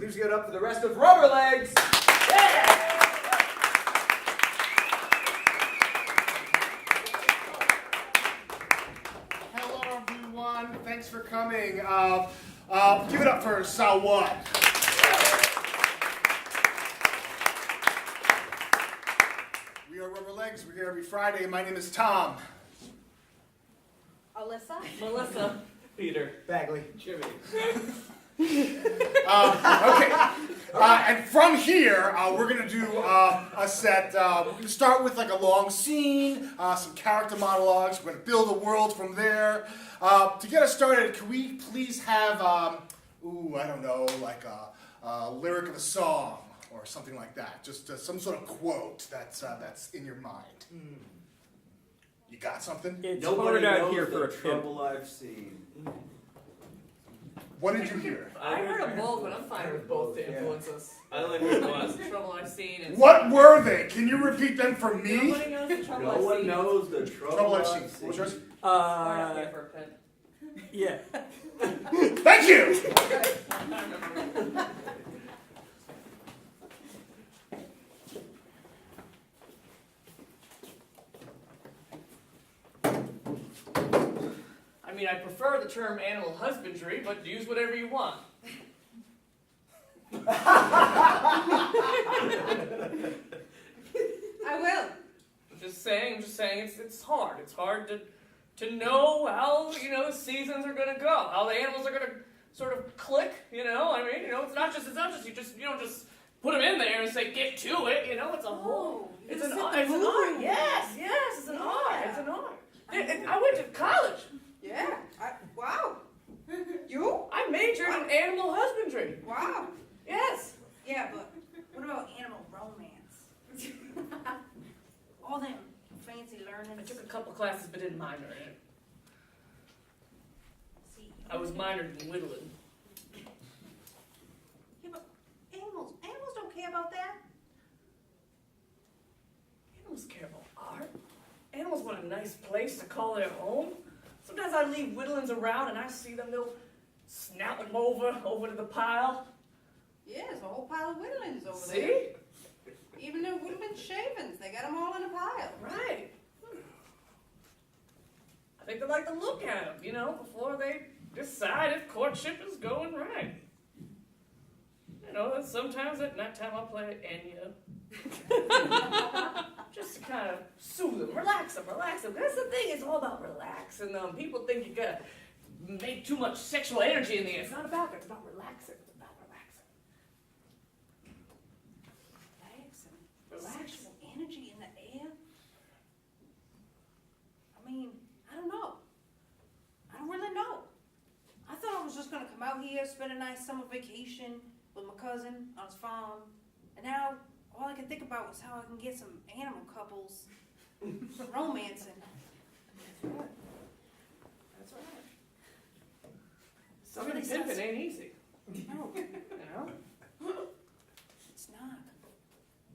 Please give it up for the rest of Rubber Legs. Yeah! Hello, everyone. Thanks for coming. Give it up for Sawad. We are Rubber Legs. We're here every Friday. My name is Tom. Alyssa? Melissa. Peter. Bagley. Jimmy. Okay. And from here, we're going to do a set. We're going to start with like a long scene, some character monologues. We're going to build a world from there. To get us started, can we please have, I don't know, like a lyric of a song or something like that. Just some sort of quote that's in your mind. You got something? It's Nobody hard out knows here the for a trip. trouble I've seen. What did you hear? I heard them both, but I'm fine with both to influence us. I only heard one. That's the trouble I've seen. And What were they? Can you repeat them for me? Nobody knows the trouble No I've one seen. knows the trouble I've seen. What's yours? Hard out here for a pen. Yeah. Thank you! I remember. I mean, I prefer the term animal husbandry, but use whatever you want. I will. I'm just saying it's hard. It's hard to know how, seasons are gonna go, how the animals are gonna sort of click, I mean, it's not just you don't just put them in there and say get to it, it's a whole it's an art. Yes, it's an art. It's an art. I went to college. Yeah. Wow. You? I majored in animal husbandry. Wow. Yes. Yeah, but what about animal romance? All them fancy I learnings. took a couple classes but didn't minor in it. See, I was minored in whittling. Yeah, but animals don't care about that. Animals care about art. Animals want a nice place to call their home. Sometimes I leave whittlings around and I see them, they'll snap them over to the pile. Yeah, there's a whole pile of whittlings over See? there. Even the whittling shavings, they got them all in a pile. Right. I think they like to look at them, before they decide if courtship is going right. And sometimes at nighttime I'll play Enya. Just to kind of soothe them, relax them. That's the thing, it's all about relaxing them. People think you gotta make too much sexual energy in the air. It's not about that, it's about relaxing. It's about relaxing. Relaxing. Sexual energy in the air? I mean, I don't know. I don't really know. I thought I was just gonna come out here, spend a nice summer vacation with my cousin on his farm, and now all I can think about is how I can get some animal couples romancing. That's right. Somebody pimping ain't easy. No, it's not.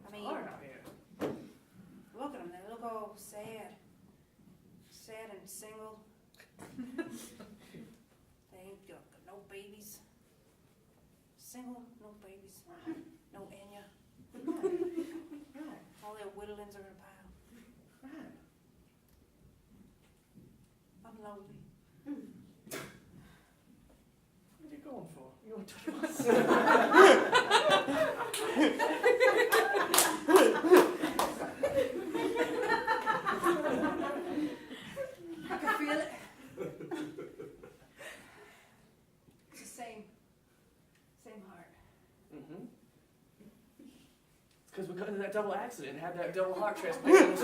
I mean, Hard out here. look at them, they look all sad and single. They ain't got no babies. Single, no babies, no Enya. Right. All their whittlings are in a pile. Right. I'm lonely. What are you going for? You want to touch myself? I can feel it. It's the same heart. Mm-hmm. It's because we got into that double accident and had that double heart transplant.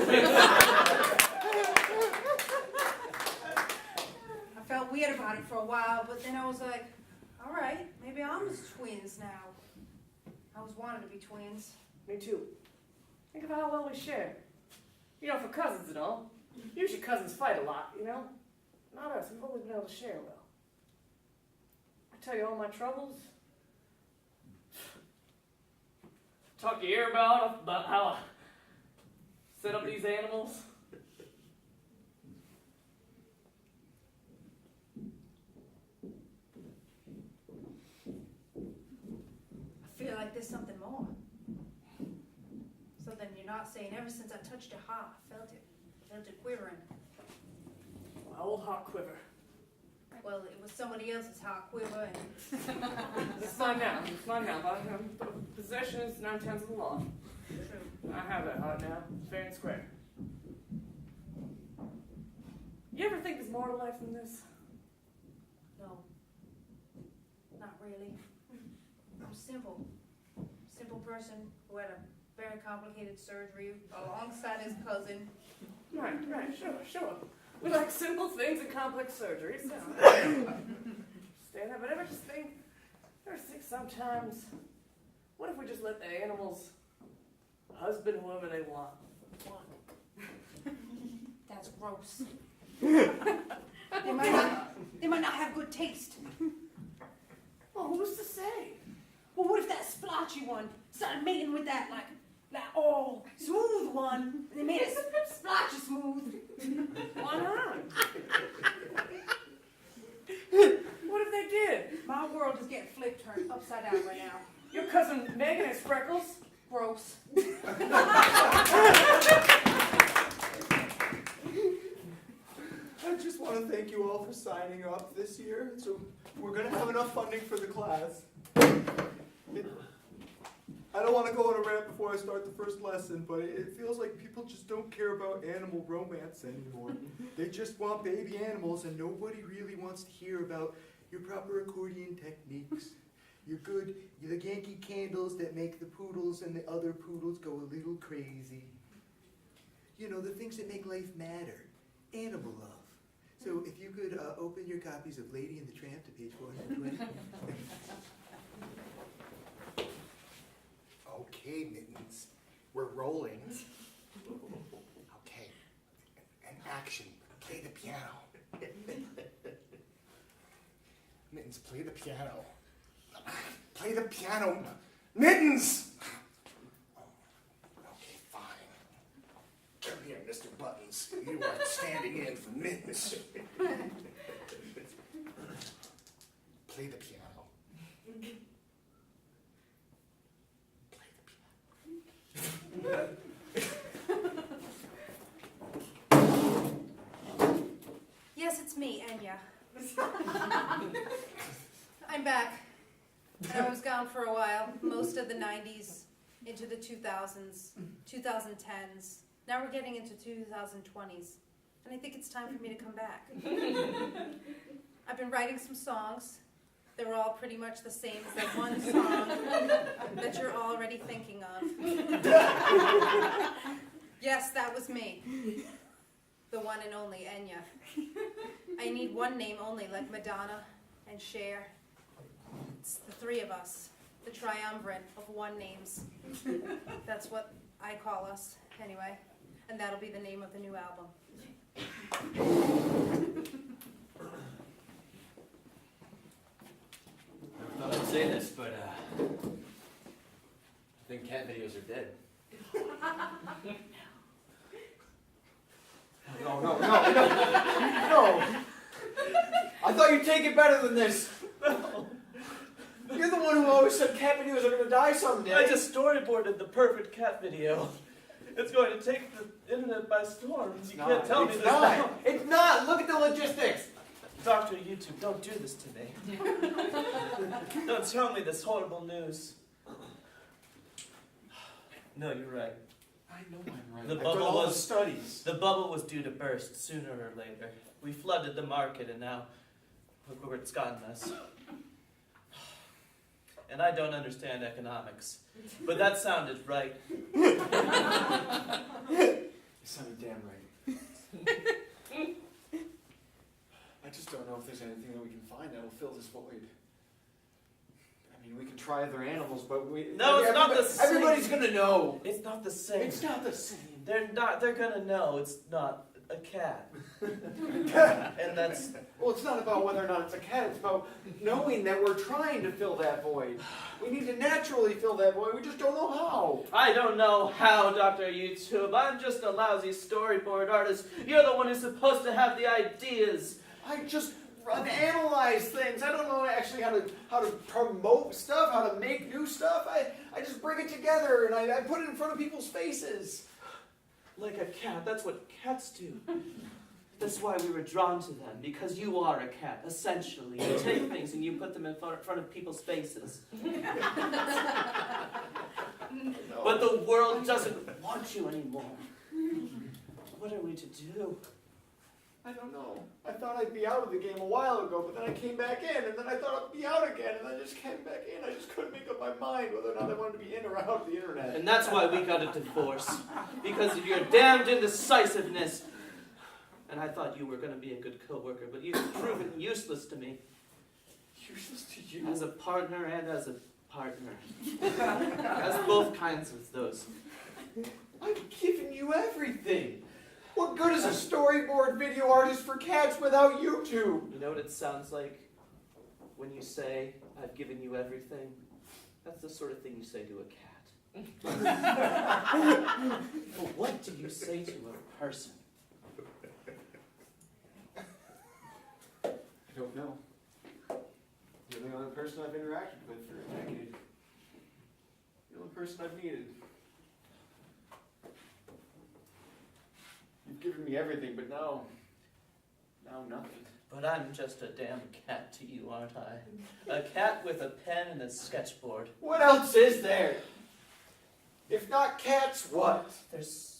I felt weird about it for a while, but then I was like, all right, maybe I'm just twins now. I was wanting to be twins. Me too. Think of how well we share. For cousins and all. Usually cousins fight a lot, Not us. We've always been able to share well. I tell you all my troubles. Talk your ear about how I set up these animals. there's something more. Something you're not saying. Ever since I touched your heart, I felt it quivering. My old heart quiver. Well, it was somebody else's heart quiver, and It's mine now. It's mine now. But possession is 9/10 of the law. true. I have that heart now, fair and square. You ever think there's more to life than this? No, not really. I'm simple. Simple person who had a very complicated surgery alongside his cousin. Right, sure. We like simple things and complex surgeries. So. Stand up, but ever think sometimes, what if we just let the animals husband whoever they want? That's gross. They might not have good taste. Well, who's to say? Well, what if that splotchy one started mating with that smooth one, and they made it splotchy smooth? Why not? What if they did? My world is getting flipped, turned upside down right now. Your cousin Megan has freckles. Gross. I just want to thank you all for signing up this year. So we're going to have enough funding for the class. I don't want to go on a rant before I start the first lesson, but it feels like people just don't care about animal romance anymore. They just want baby animals, and nobody really wants to hear about your proper accordion techniques, the Yankee candles that make the poodles and the other poodles go a little crazy. You know, the things that make life matter. Animal love. So if you could open your copies of Lady and the Tramp to page 420. Okay, Mittens, we're rolling. Okay, and action. Play the piano. Mittens, play the piano. Play the piano. Mittens! Okay, fine. Come here, Mr. Buttons. You are standing in for Mittens. Play the piano. Yes, it's me, Enya. I'm back. And I was gone for a while, most of the 90s, into the 2000s, 2010s. Now we're getting into 2020s. And I think it's time for me to come back. I've been writing some songs. They're all pretty much the same as that one song that you're already thinking of. Yes, that was me. The one and only Enya. I need one name only, like Madonna and Cher. It's the three of us, the triumvirate of one names. That's what I call us, anyway. And that'll be the name of the new album. I thought I'd say this, but I think cat videos are dead. No. I thought you'd take it better than this. You're the one who always said cat videos are going to die someday. I just storyboarded the perfect cat video. It's going to take the internet by storm. You can't tell me this now. It's not. Look at the logistics. Dr. YouTube, don't do this to me. Don't tell me this horrible news. No, you're right. I know I'm right. The I've bubble done all the was- studies. The bubble was due to burst sooner or later. We flooded the market, and now look where it's gotten us. And I don't understand economics, but that sounded right. You sounded damn right. I just don't know if there's anything that we can find that will fill this void. I mean, we can try other animals, but No, it's not the same. Everybody's gonna know. It's not the same. It's not the same. They're gonna know it's not a cat. And that's... Well, it's not about whether or not it's a cat. It's about knowing that we're trying to fill that void. We need to naturally fill that void. We just don't know how. I don't know how, Dr. YouTube. I'm just a lousy storyboard artist. You're the one who's supposed to have the ideas. I just analyze things. I don't know actually how to promote stuff, how to make new stuff. I just bring it together and I put it in front of people's faces. Like a cat, that's what cats do. That's why we were drawn to them, because you are a cat, essentially. You take things and you put them in front of people's faces. But the world doesn't want you anymore. What are we to do? I don't know. I thought I'd be out of the game a while ago, but then I came back in, and then I thought I'd be out again, and then I just came back in. I just couldn't make up my mind whether or not I wanted to be in or out of the internet. And that's why we got a divorce. Because of your damned indecisiveness. And I thought you were going to be a good co-worker, but you've proven useless to me. Useless to you? As a partner and as a partner. As both kinds of those. I've given you everything. What good is a storyboard video artist for cats without YouTube? You know what it sounds like when you say, I've given you everything? That's the sort of thing you say to a cat. But what do you say to a person? I don't know. You're the only person I've interacted with for a decade. The only person I've needed. You've given me everything, but now nothing. But I'm just a damn cat to you, aren't I? A cat with a pen and a sketchboard. What else is there? If not cats, what? That's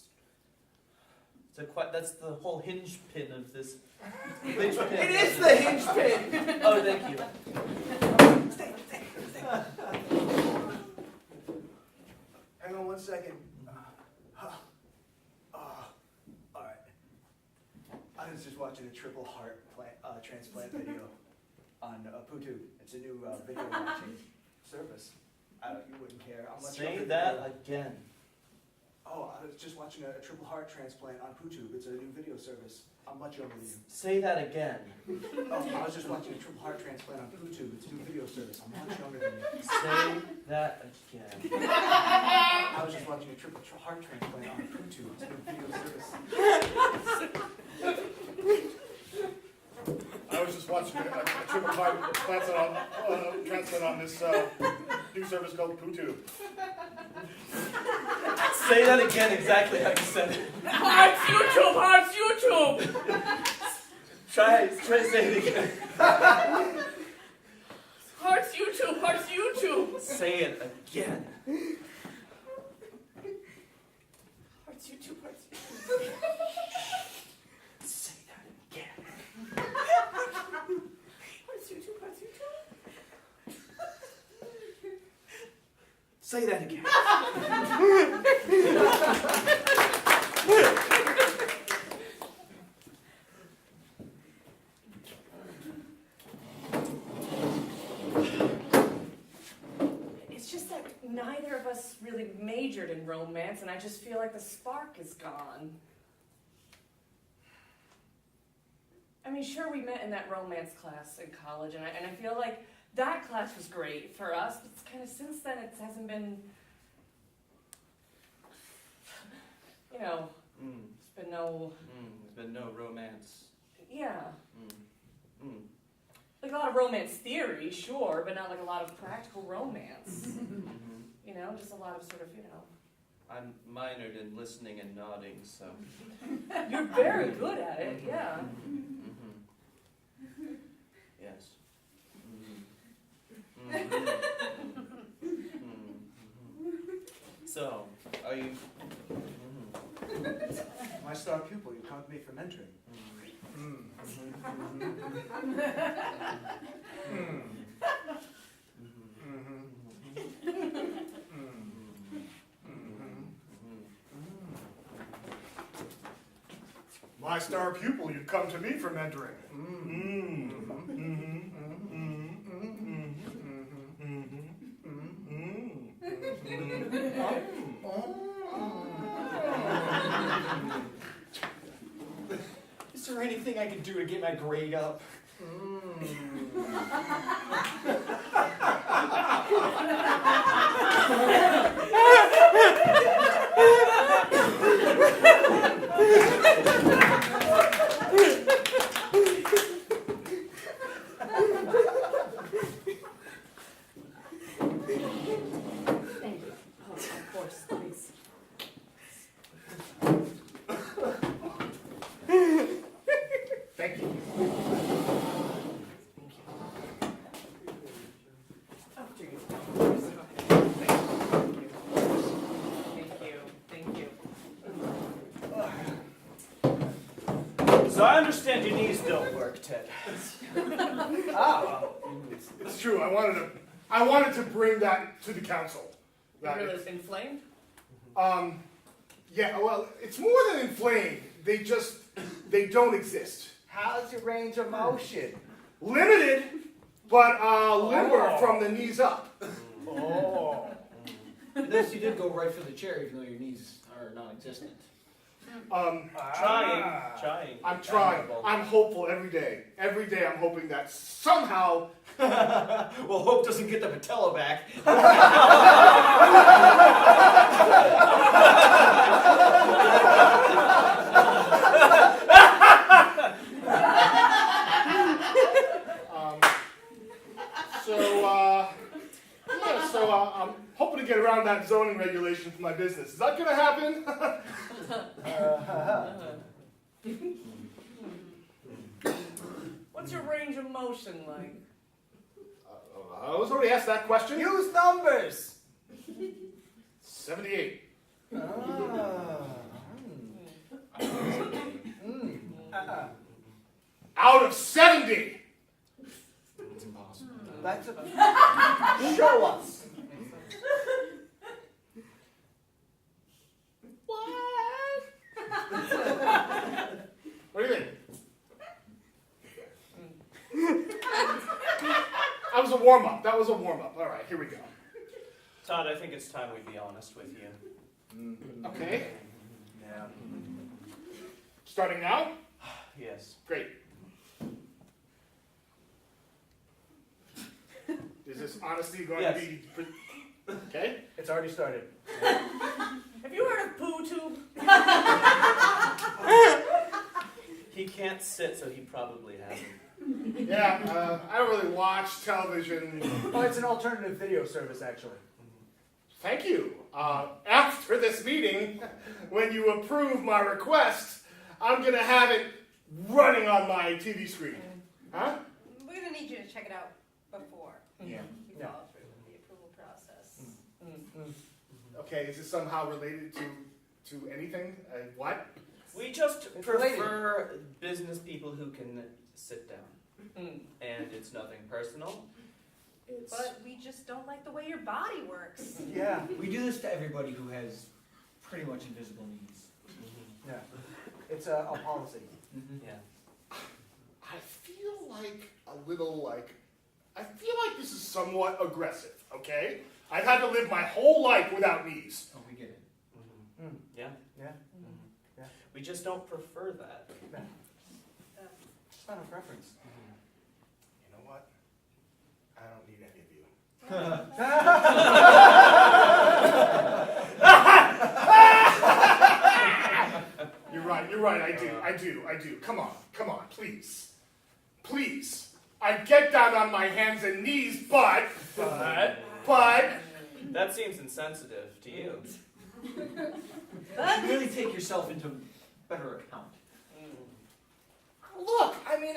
the whole hinge pin of this. Hinge pin. It is the hinge pin! Oh, thank you. Hang on 1 second. Alright. I was just watching a triple heart transplant video on Putu. It's a new video watching service. You wouldn't care. I'm much Say younger that than you. again. Oh, I was just watching a triple heart transplant on Putu. It's a new video service. I'm much younger than you. Say that again. Oh, I was just watching a triple heart transplant on Putu. It's a new video service. I'm much younger than you. Say that again. I was just watching a triple heart transplant on Putu. It's a new video service. I was just watching a triple heart transplant on this new service called Putu. Say that again exactly how you said it. Hearts YouTube! Hearts YouTube! Try say it again. Hearts YouTube! Hearts YouTube! Say it again. Hearts YouTube! Hearts YouTube! Say that again. Hearts YouTube! Hearts YouTube! Say that again. It's just that neither of us really majored in romance, and I just feel like the spark is gone. I mean, sure, we met in that romance class in college, and I feel like that class was great for us, but it's kind of since then it hasn't been, it's been no, There's been no romance. yeah. Like a lot of romance theory, sure, but not like a lot of practical romance. Just a lot of sort of, I'm minored in listening and nodding, so. You're very good at it, yeah. Yes. So, are you? My star pupil, you come to me for mentoring. My star pupil, you've come to me for mentoring. Is there anything I can do to get my grade up? So I understand your knees don't work, Ted. It's true. I wanted to bring that to the council. You're That really inflamed? yeah, well, it's more than inflamed. They don't exist. How's your range of motion? Limited, but limber from the knees up. Oh. Notice you did go right for the chair, even though your knees are non-existent. Trying. I'm trying. I'm hopeful every day. Every day I'm hoping that somehow. Well, hope doesn't get the patella back. I'm hoping to get around that zoning regulation for my business. Is that going to happen? What's your range of motion like? I was already asked that question. Use numbers. 78. Out of 70. It's impossible. That's show us. What do you think? That was a warm-up. That was a warm-up. All right, here we go. Todd, I think it's time we be honest with you. Okay. Yeah. Starting now? Yes. Great. Is this honesty going Yes. to be... Okay. It's already started. Have you heard of poo tube? He can't sit, so he probably hasn't. Yeah, I don't really watch television. Oh, it's an alternative video service, actually. Thank you. After this meeting, when you approve my request, I'm going to have it running on my TV screen. Huh? We're gonna need you to check it out before Yeah. you Yeah. follow through with the approval process. Okay, is this somehow related to anything? What? We just It's prefer business people who can sit down. Mm. And it's nothing personal. It's But we just don't like the way your body works. Yeah, we do this to everybody who has pretty much invisible knees. Yeah, it's a policy. yeah. I feel like I feel like this is somewhat aggressive, okay? I've had to live my whole life without knees. Oh, we get it. Yeah. Yeah. Yeah. We just don't prefer that. It's not a preference. You know what? I don't need any of you. You're right, I do. Come on, please. I get down on my hands and knees, but... That seems insensitive to you. You should really take yourself into better account. Look, I mean,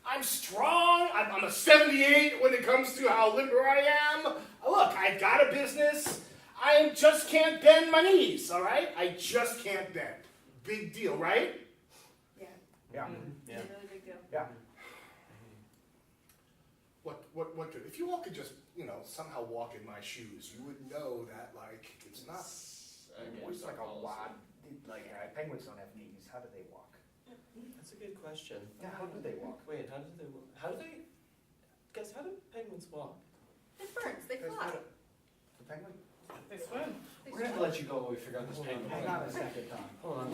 I'm strong. I'm a 78 when it comes to how limber I am. Look, I got a business. I just can't bend my knees, all right? I just can't bend. Big deal, right? Yeah, Yeah. it's a really big deal. Yeah. What good? If you all could just, somehow walk in my shoes, you would know that, it's not... It's like a lot. Penguins don't have knees. How do they walk? That's a good question. Yeah, how do they walk? Wait, how do penguins walk? They're birds, they fly. The penguin? They swim. They We're gonna have to let you go while we figure out this penguin. Hang on a second, Tom. Hold on.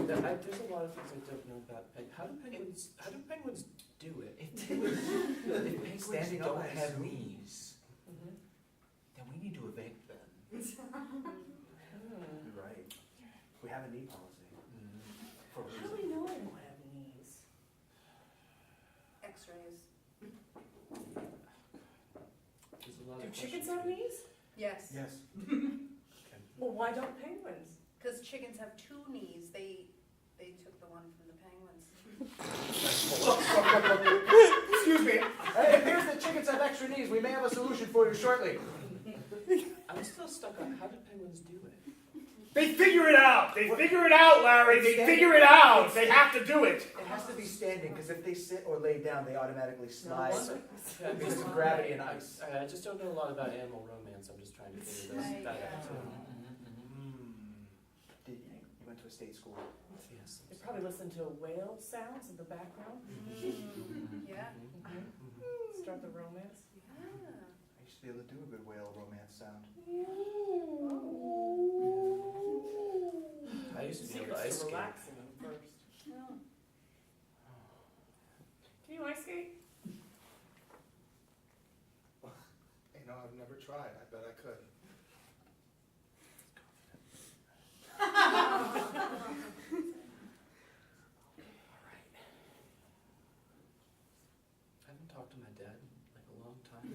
There's a lot of things I don't know about penguins. How do penguins do it? If penguins Standing up don't on have his knees, then we need to evict them. You're right. We have a knee policy. For a How do reason. we know they don't have knees? X-rays. There's a lot Do of chickens questions have here. knees? Yes, Yes. Well, why don't penguins? because chickens have two knees. They took the one from the penguins. Excuse me. Hey, it appears that chickens have extra knees. We may have a solution for you shortly. I'm still stuck on how do penguins do it? They figure it out. They figure it out, Larry. They figure it out. They have to do it. It has to be standing, because if they sit or lay down, they automatically slide Yeah, because of gravity and ice. I just don't know a lot about animal romance. I'm just trying to figure that out too. Did you? You went to a state school. Yes. They probably listen to whale sounds in the background. Yeah. Start the romance. I used to be able to do a good whale romance sound. I used to be able to Secrets ice to skate. relaxing them first. Can you ice skate? You know, I've never tried. I bet I could. I haven't talked to my dad in like a long time.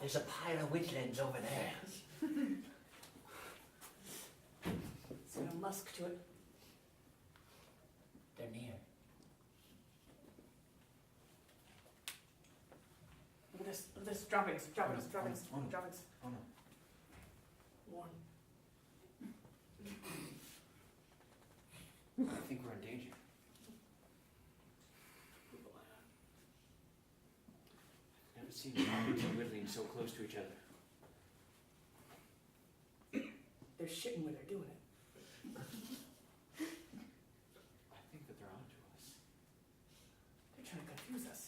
There's a pile of wetlands over there. It's got a musk to it. They're near. Look at this droppings. Oh, no. Droppings. Oh, no. One. I think we're in danger. I've never seen droppings and whittling so close to each other. They're shitting where they're doing it. I think that they're onto us. They're trying to confuse us.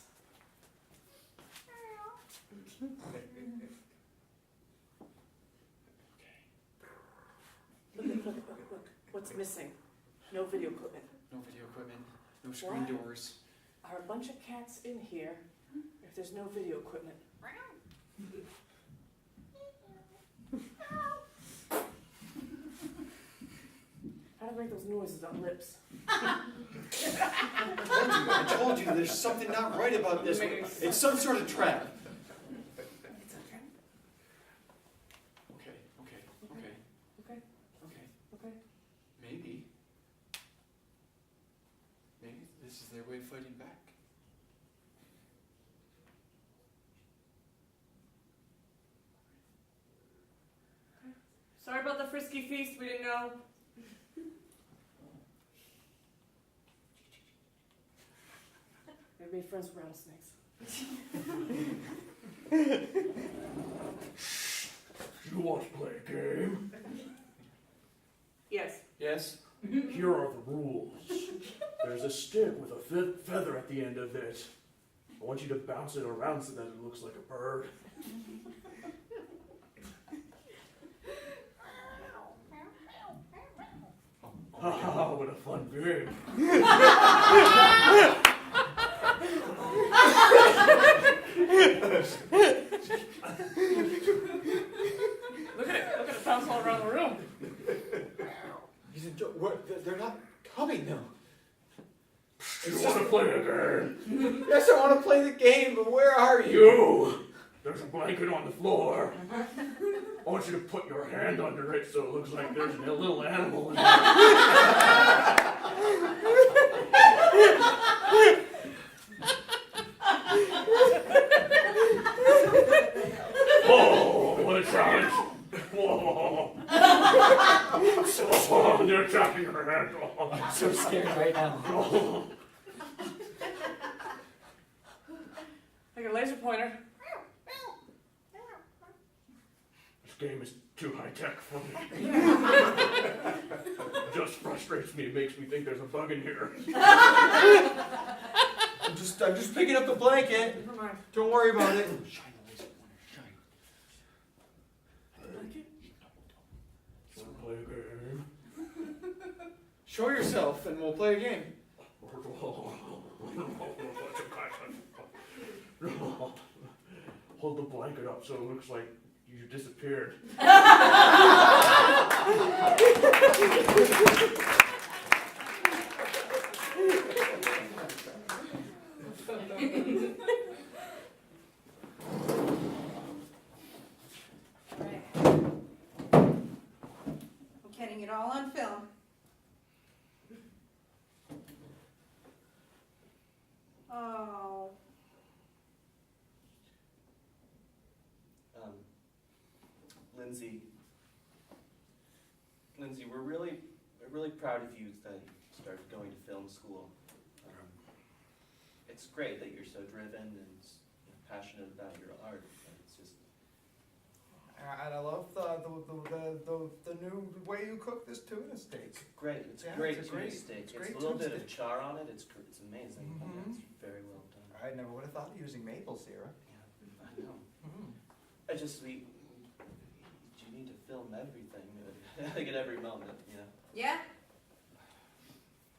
Look. What's missing? No video equipment. No video equipment, no screen What? doors. Are a bunch of cats in here if there's no video equipment? How to make those noises on lips? I told you, there's something not right about this. It's some sort of trap. It's a trap. Okay. Okay. Maybe this is their way of fighting back. Sorry about the frisky feast. We didn't know. Everybody friends with rattlesnakes. You want to play a game? Yes. Yes? Here are the rules. There's a stick with a feather at the end of it. I want you to bounce it around so that it looks like a bird. Haha, what a fun game. Look at it bounce all around the room. They're not coming now. You want to play a game? Yes, I want to play the game, but where are you? You! There's a blanket on the floor. I want you to put your hand under it so it looks like there's a little animal in there. Oh, what a challenge! Whoa! Oh, you're chopping her hand off. I'm so scared right now. Oh. Like a laser pointer. This game is too high tech for me. It just frustrates me. It makes me think there's a bug in here. I'm just picking up the blanket. Never mind. Don't worry about it. Shine the laser pointer, shine. Like it? Want to play a game? Show yourself, and we'll play a game. Hold the blanket up so it looks like you disappeared. Right. I'm getting it all on film. Lindsay, we're really proud of you that you started going to film school. It's great that you're so driven and passionate about your art. It's just And I love the new way you cook this tuna steak. great. It's Yeah, great it's a tuna great- steak. it's It's great a little tuna bit of steak. char on it. It's amazing. Mhm. It's very well done. I never would have thought of using maple syrup. Yeah, I know. Mm. I just you need to film everything, like at every moment, you know. Yeah?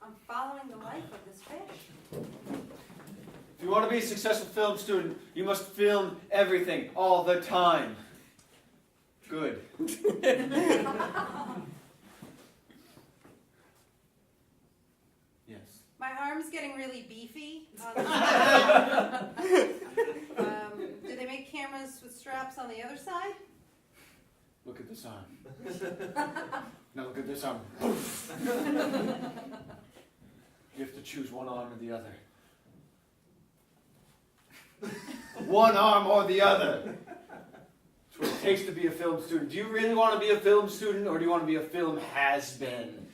I'm following the life of this fish. If you want to be a successful film student, you must film everything all the time. Good. Yes. My arm's getting really beefy. Do they make cameras with straps on the other side? Look at this arm. Now look at this arm. You have to choose one arm or the other. One arm or the other. That's what it takes to be a film student. Do you really want to be a film student, or do you want to be a film has-been?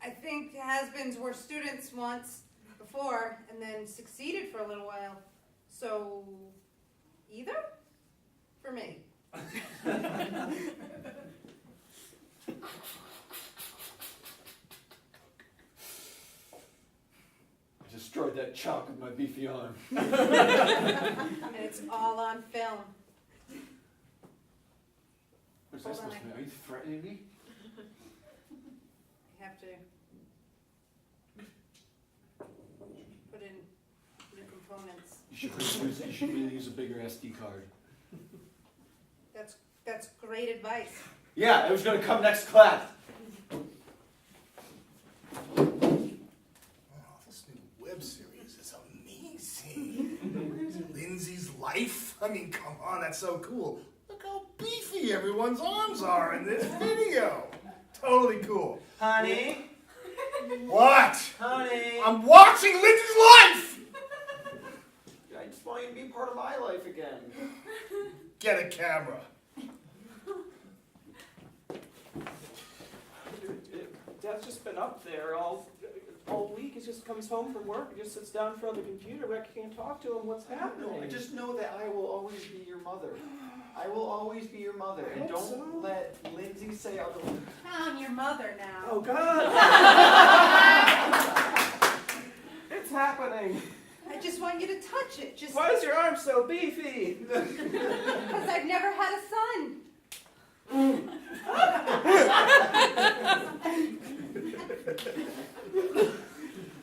I think has-beens were students once before and then succeeded for a little while. So, either? For me. I destroyed that chalk with my beefy arm. And it's all on film. What's Hold that on, supposed to mean? Are you threatening me? I have to put in new components. You should really use a bigger SD card. That's great advice. Yeah, it was going to come next class. Oh, this new web series is amazing. Lindsay's life? I mean, come on, that's so cool. Look how beefy everyone's arms are in this video. Totally cool. Honey? What? Honey? I'm watching Lindsay's life! I just want you to be part of my life again. Get a camera. Dad's just been up there all week. He just comes home from work, he just sits down in front of the computer. We can't talk to him. What's happening? I just know that I will always be your mother. I will always be your mother. And Hope don't so. let Lindsay say otherwise. I'm your mother now. Oh God! It's happening. I just want you to touch it, just Why is your arm so beefy? because I've never had a son.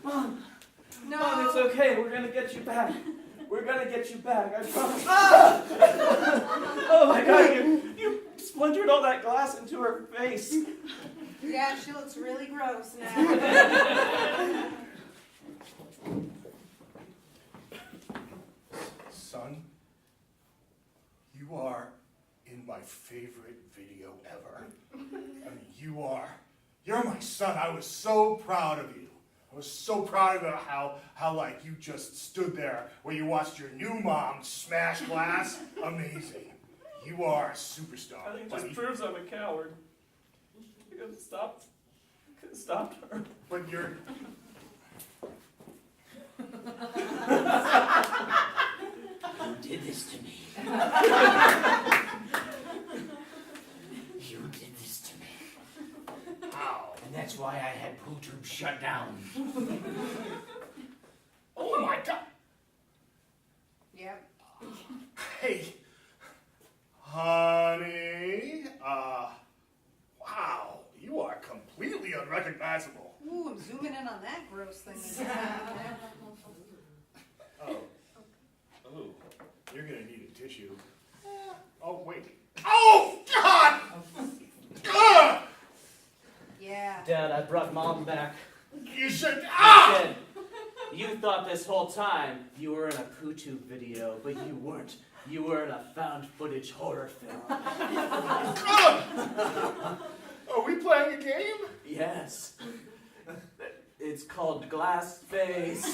Mom, No. Mom, it's okay. We're gonna get you back. We're gonna get you back. I promise. Ah! Oh my God! You splintered all that glass into her face. Yeah, she looks really gross now. Son, you are in my favorite video ever. I mean, you are. You're my son. I was so proud of you. I was so proud of how like you just stood there where you watched your new mom smash glass. Amazing. You are a superstar. I think it buddy. just proves I'm a coward. I could have stopped her. But you're. You did this to me. You did this to me. How? And that's why I had PooTube shut down. Oh my God. Yep. Hey, honey. Wow, you are completely unrecognizable. Ooh, I'm zooming in on that gross thing. Oh. Oh, you're gonna need a tissue. Oh, wait. Oh, God! Ugh! Yeah. Dad, I brought Mom back. You should. You Ah! said you thought this whole time you were in a PooTube video, but you weren't. You were in a found footage horror film. Ugh! Are we playing a game? Yes. It's called Glass Face.